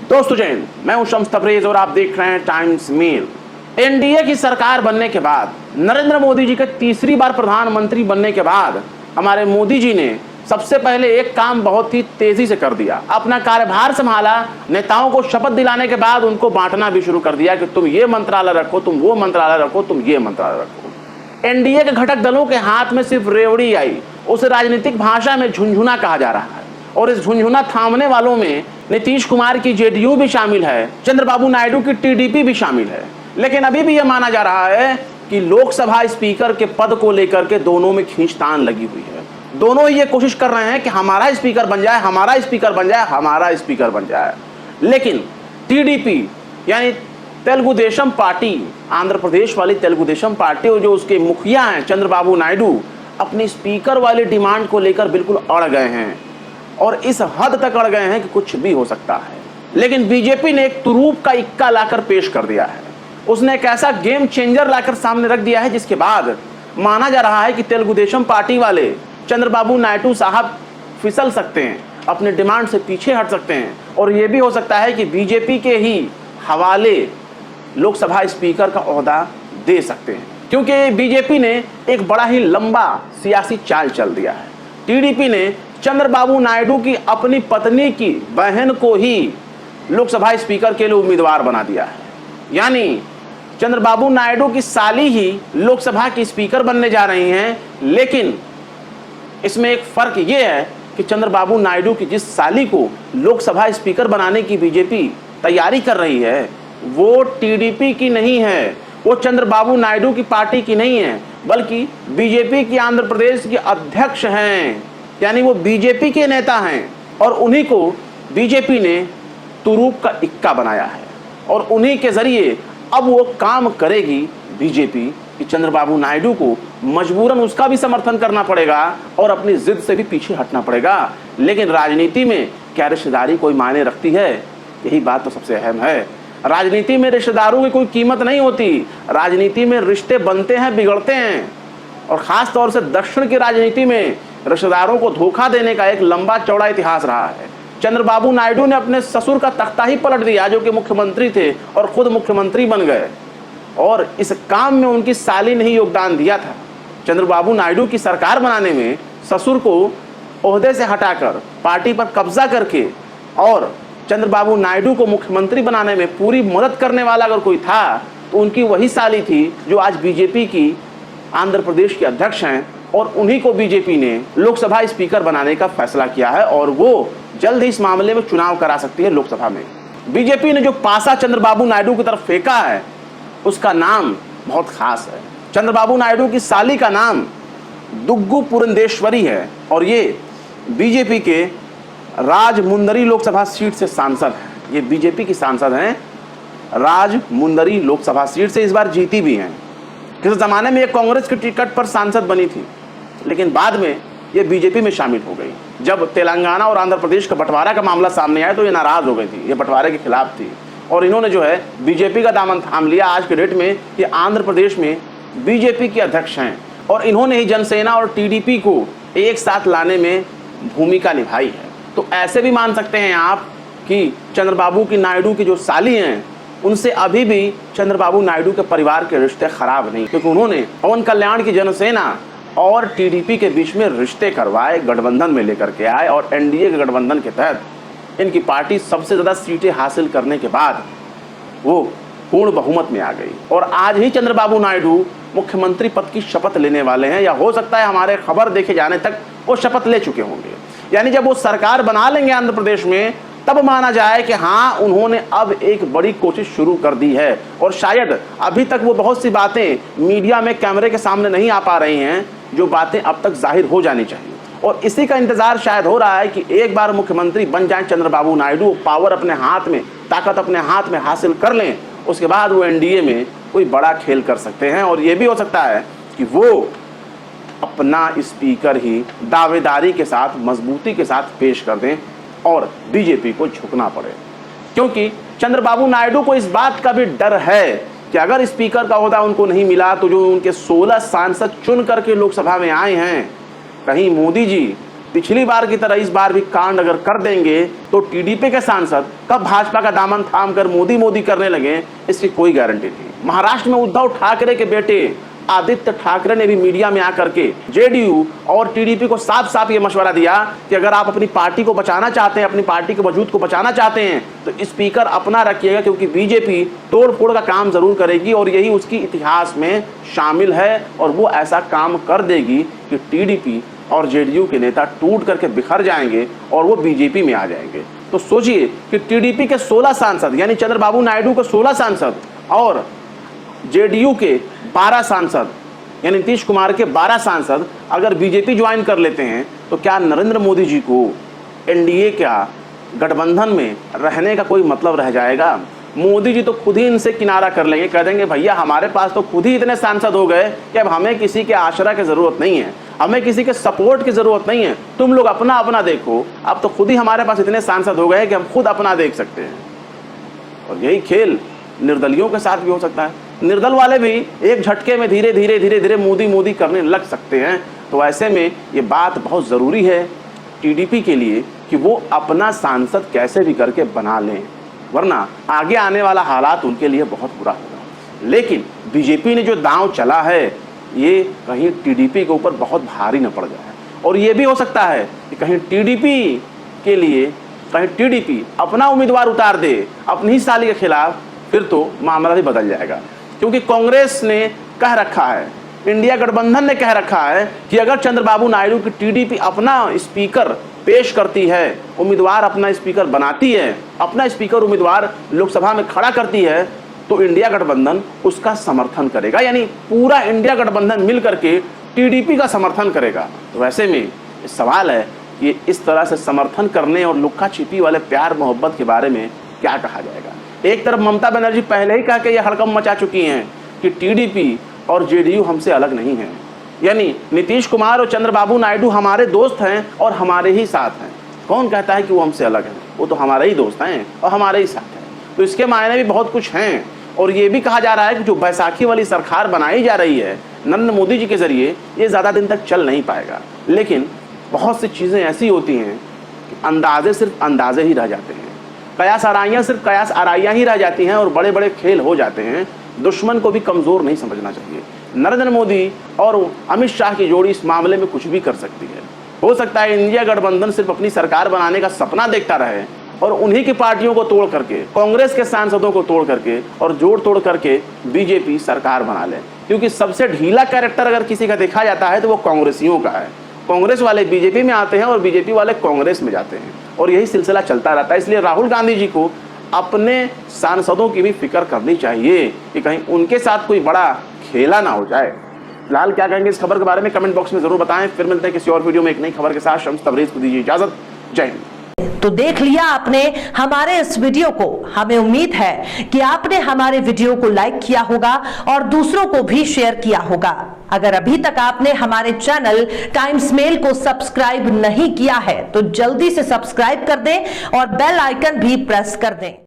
दोस्तों जय हिंद, मैं हूं शम्स तबरेज और आप देख रहे हैं टाइम्स मेल। एनडीए की सरकार बनने के बाद, नरेंद्र मोदी जी के तीसरी बार प्रधानमंत्री बनने के बाद हमारे मोदी जी ने सबसे पहले एक काम बहुत ही तेजी से कर दिया। अपना कार्यभार संभाला, नेताओं को शपथ दिलाने के बाद उनको बांटना भी शुरू कर दिया कि तुम ये मंत्रालय रखो, तुम वो मंत्रालय रखो, तुम ये मंत्रालय रखो। एनडीए के घटक दलों के हाथ में सिर्फ रेवड़ी आई, उसे राजनीतिक भाषा में झुनझुना कहा जा रहा है। और इस झुनझुना थामने वालों में नीतीश कुमार की जेडीयू भी शामिल है, चंद्रबाबू नायडू की टीडीपी भी शामिल है। लेकिन अभी भी यह माना जा रहा है कि लोकसभा स्पीकर के पद को लेकर के दोनों में खींचतान लगी हुई है। दोनों ये कोशिश कर रहे हैं कि हमारा स्पीकर बन जाए, हमारा स्पीकर बन जाए, हमारा स्पीकर बन जाए। लेकिन टीडीपी यानी तेलुगु देशम पार्टी, आंध्र प्रदेश वाली तेलुगु देशम पार्टी और जो उसके मुखिया हैं चंद्रबाबू नायडू, अपनी स्पीकर वाली डिमांड को लेकर बिल्कुल अड़ गए हैं और इस हद तक अड़ गए हैं कि कुछ भी हो सकता है। लेकिन बीजेपी ने एक तुरूप का इक्का लाकर पेश कर दिया है। उसने एक ऐसा गेम चेंजर लाकर सामने रख दिया है जिसके बाद माना जा रहा है कि तेलुगु देशम पार्टी वाले चंद्रबाबू नायडू साहब फिसल सकते हैं, अपने डिमांड से पीछे हट सकते हैं और यह भी हो सकता है कि बीजेपी के ही हवाले लोकसभा स्पीकर का ओहदा दे सकते हैं, क्योंकि बीजेपी ने एक बड़ा ही लंबा सियासी चाल चल दिया है। टीडीपी ने चंद्रबाबू नायडू की अपनी पत्नी की बहन को ही लोकसभा स्पीकर के लिए उम्मीदवार बना दिया है। यानी चंद्रबाबू नायडू की साली ही लोकसभा की स्पीकर बनने जा रही हैं। लेकिन इसमें एक फर्क यह है कि चंद्रबाबू नायडू की जिस साली को लोकसभा स्पीकर बनाने की बीजेपी तैयारी कर रही है वो टीडीपी की नहीं है, वो चंद्रबाबू नायडू की पार्टी की नहीं है, बल्कि बीजेपी की आंध्र प्रदेश की अध्यक्ष हैं। यानी वो बीजेपी के नेता हैं और उन्हीं को बीजेपी ने तुरूप का इक्का बनाया है और उन्हीं के जरिए अब वो काम करेगी बीजेपी कि चंद्रबाबू नायडू को मजबूरन उसका भी समर्थन करना पड़ेगा और अपनी जिद से भी पीछे हटना पड़ेगा। लेकिन राजनीति में क्या रिश्तेदारी कोई मायने रखती है? यही बात तो सबसे अहम है। राजनीति में रिश्तेदारों की कोई कीमत नहीं होती। राजनीति में रिश्ते बनते हैं, बिगड़ते हैं और खास तौर से दक्षिण की राजनीति में रिश्तेदारों को धोखा देने का एक लंबा चौड़ा इतिहास रहा है। चंद्रबाबू नायडू ने अपने ससुर का तख्ता ही पलट दिया जो कि मुख्यमंत्री थे और खुद मुख्यमंत्री बन गए और इस काम में उनकी साली ने ही योगदान दिया था। चंद्रबाबू नायडू की सरकार बनाने में ससुर को ओहदे से हटाकर पार्टी पर कब्जा करके और चंद्रबाबू नायडू को मुख्यमंत्री बनाने में पूरी मदद करने वाला अगर कोई था तो उनकी वही साली थी जो आज बीजेपी की आंध्र प्रदेश के अध्यक्ष हैं और उन्हीं को बीजेपी ने लोकसभा स्पीकर बनाने का फैसला किया है और वो जल्द ही इस मामले में चुनाव करा सकती है लोकसभा में। बीजेपी ने जो पासा चंद्रबाबू नायडू की तरफ फेंका है उसका नाम बहुत खास है। चंद्रबाबू नायडू की साली का नाम दुग्गू पुरंदेश्वरी है और ये बीजेपी के राजमुंदरी लोकसभा सीट से सांसद हैं। ये बीजेपी की सांसद हैं, राजमुंदरी लोकसभा सीट से इस बार जीती भी हैं। किसी ज़माने में ये कांग्रेस की टिकट पर सांसद बनी थी लेकिन बाद में ये बीजेपी में शामिल हो गई। जब तेलंगाना और आंध्र प्रदेश का बंटवारा का मामला सामने आया तो ये नाराज़ हो गई थी, ये बंटवारे के खिलाफ थी और इन्होंने जो है बीजेपी का दामन थाम लिया। आज के डेट में ये आंध्र प्रदेश में बीजेपी के अध्यक्ष हैं और इन्होंने ही जनसेना और टीडीपी को एक साथ लाने में भूमिका निभाई है। तो ऐसे भी मान सकते हैं आप कि चंद्रबाबू की नायडू की जो साली हैं उनसे अभी भी चंद्रबाबू नायडू के परिवार के रिश्ते खराब नहीं, क्योंकि उन्होंने पवन कल्याण की जनसेना और टीडीपी के बीच में रिश्ते करवाए, गठबंधन में लेकर के आए और एनडीए के गठबंधन के तहत इनकी पार्टी सबसे ज़्यादा सीटें हासिल करने के बाद वो पूर्ण बहुमत में आ गई और आज ही चंद्रबाबू नायडू मुख्यमंत्री पद की शपथ लेने वाले हैं या हो सकता है हमारे खबर देखे जाने तक वो शपथ ले चुके होंगे। यानी जब वो सरकार बना लेंगे आंध्र प्रदेश में तब माना जाए कि हाँ उन्होंने अब एक बड़ी कोशिश शुरू कर दी है और शायद अभी तक वो बहुत सी बातें मीडिया में कैमरे के सामने नहीं आ पा रही हैं जो बातें अब तक जाहिर हो जानी चाहिए और इसी का इंतजार शायद हो रहा है कि एक बार मुख्यमंत्री बन जाएं चंद्रबाबू नायडू, पावर अपने हाथ में, ताकत अपने हाथ में हासिल कर लें, उसके बाद वो एनडीए में कोई बड़ा खेल कर सकते हैं और ये भी हो सकता है कि वो अपना स्पीकर ही दावेदारी के साथ, मजबूती के साथ पेश कर दें और बीजेपी को झुकना पड़े। क्योंकि चंद्रबाबू नायडू को इस बात का भी डर है कि अगर स्पीकर का ओहदा उनको नहीं मिला तो जो उनके 16 सांसद चुन करके लोकसभा में आए हैं, कहीं मोदी जी पिछली बार की तरह इस बार भी कांड अगर कर देंगे तो टीडीपी के सांसद कब भाजपा का दामन थाम कर मोदी मोदी करने लगे, इसकी कोई गारंटी नहीं। महाराष्ट्र में उद्धव ठाकरे के बेटे आदित्य ठाकरे ने भी मीडिया में आकर के जेडीयू और टीडीपी को साफ साफ ये मशवरा दिया कि अगर आप अपनी पार्टी को बचाना चाहते हैं, अपनी पार्टी के वजूद को बचाना चाहते हैं, तो स्पीकर अपना रखिएगा, क्योंकि बीजेपी तोड़ फोड़ का काम जरूर करेगी और यही उसकी इतिहास में शामिल है और वो ऐसा काम कर देगी कि टीडीपी और जेडीयू के नेता टूट करके बिखर जाएंगे और वो बीजेपी में आ जाएंगे। तो सोचिए कि टीडीपी के 16 सांसद यानी चंद्रबाबू नायडू के 16 सांसद और जेडीयू के 12 सांसद यानी नीतीश कुमार के 12 सांसद अगर बीजेपी ज्वाइन कर लेते हैं तो क्या नरेंद्र मोदी जी को एनडीए का गठबंधन में रहने का कोई मतलब रह जाएगा? मोदी जी तो खुद ही इनसे किनारा कर लेंगे, कह देंगे भैया हमारे पास तो खुद ही इतने सांसद हो गए कि अब हमें किसी के आश्रय की जरूरत नहीं है, हमें किसी के सपोर्ट की जरूरत नहीं है, तुम लोग अपना अपना देखो, अब तो खुद ही हमारे पास इतने सांसद हो गए कि हम खुद अपना देख सकते हैं। और यही खेल निर्दलियों के साथ भी हो सकता है, निर्दल वाले भी एक झटके में धीरे धीरे धीरे धीरे मोदी मोदी करने लग सकते हैं। तो ऐसे में ये बात बहुत ज़रूरी है टीडीपी के लिए कि वो अपना सांसद कैसे भी करके बना लें, वरना आगे आने वाला हालात उनके लिए बहुत बुरा होगा। लेकिन बीजेपी ने जो दांव चला है ये कहीं टीडीपी के ऊपर बहुत भारी न पड़ जाए, और ये भी हो सकता है कि कहीं टीडीपी के लिए कहीं टीडीपी अपना उम्मीदवार उतार दे अपनी ही साली के खिलाफ, फिर तो मामला भी बदल जाएगा। क्योंकि कांग्रेस ने कह रखा है, इंडिया गठबंधन ने कह रखा है कि अगर चंद्रबाबू नायडू की टीडीपी अपना स्पीकर पेश करती है, उम्मीदवार अपना स्पीकर बनाती है, अपना स्पीकर उम्मीदवार लोकसभा में खड़ा करती है, तो इंडिया गठबंधन उसका समर्थन करेगा, यानी पूरा इंडिया गठबंधन मिल करके टीडीपी का समर्थन करेगा। तो वैसे में सवाल है कि इस तरह से समर्थन करने और लुक्का छिपी वाले प्यार मोहब्बत के बारे में क्या कहा जाएगा। एक तरफ ममता बनर्जी पहले ही कह के ये हड़कंप मचा चुकी हैं कि टीडीपी और जेडीयू हमसे अलग नहीं है, यानी नीतीश कुमार और चंद्रबाबू नायडू हमारे दोस्त हैं और हमारे ही साथ हैं। कौन कहता है कि वो हमसे अलग हैं? वो तो हमारे ही दोस्त हैं और हमारे ही साथ हैं। तो इसके मायने भी बहुत कुछ हैं। और ये भी कहा जा रहा है कि जो बैसाखी वाली सरकार बनाई जा रही है नरेंद्र मोदी जी के जरिए, ये ज़्यादा दिन तक चल नहीं पाएगा। लेकिन बहुत सी चीज़ें ऐसी होती हैं कि अंदाजे सिर्फ अंदाजे ही रह जाते हैं, कयास आराइयाँ सिर्फ कयास आराइयाँ ही रह जाती हैं और बड़े बड़े खेल हो जाते हैं। दुश्मन को भी कमज़ोर नहीं समझना चाहिए। नरेंद्र मोदी और अमित शाह की जोड़ी इस मामले में कुछ भी कर सकती है। हो सकता है इंडिया गठबंधन सिर्फ अपनी सरकार बनाने का सपना देखता रहे और उन्हीं की पार्टियों को तोड़ करके, कांग्रेस के सांसदों को तोड़ करके और जोड़ तोड़ करके बीजेपी सरकार बना ले। क्योंकि सबसे ढीला कैरेक्टर अगर किसी का देखा जाता है तो वो कांग्रेसियों का है। कांग्रेस वाले बीजेपी में आते हैं और बीजेपी वाले कांग्रेस में जाते हैं और यही सिलसिला चलता रहता है। इसलिए राहुल गांधी जी को अपने सांसदों की भी फिक्र करनी चाहिए कि कहीं उनके साथ कोई बड़ा खेला ना हो जाए। फिलहाल क्या कहेंगे इस खबर के बारे में कमेंट बॉक्स में जरूर बताएं। फिर मिलते हैं किसी और वीडियो में एक नई खबर के साथ। शम्स तबरेज को दीजिए इजाजत। जय हिंद। तो देख लिया आपने हमारे इस वीडियो को। हमें उम्मीद है कि आपने हमारे वीडियो को लाइक किया होगा और दूसरों को भी शेयर किया होगा। अगर अभी तक आपने हमारे चैनल टाइम्स मेल को सब्सक्राइब नहीं किया है तो जल्दी से सब्सक्राइब कर दें और बेल आइकन भी प्रेस कर दें।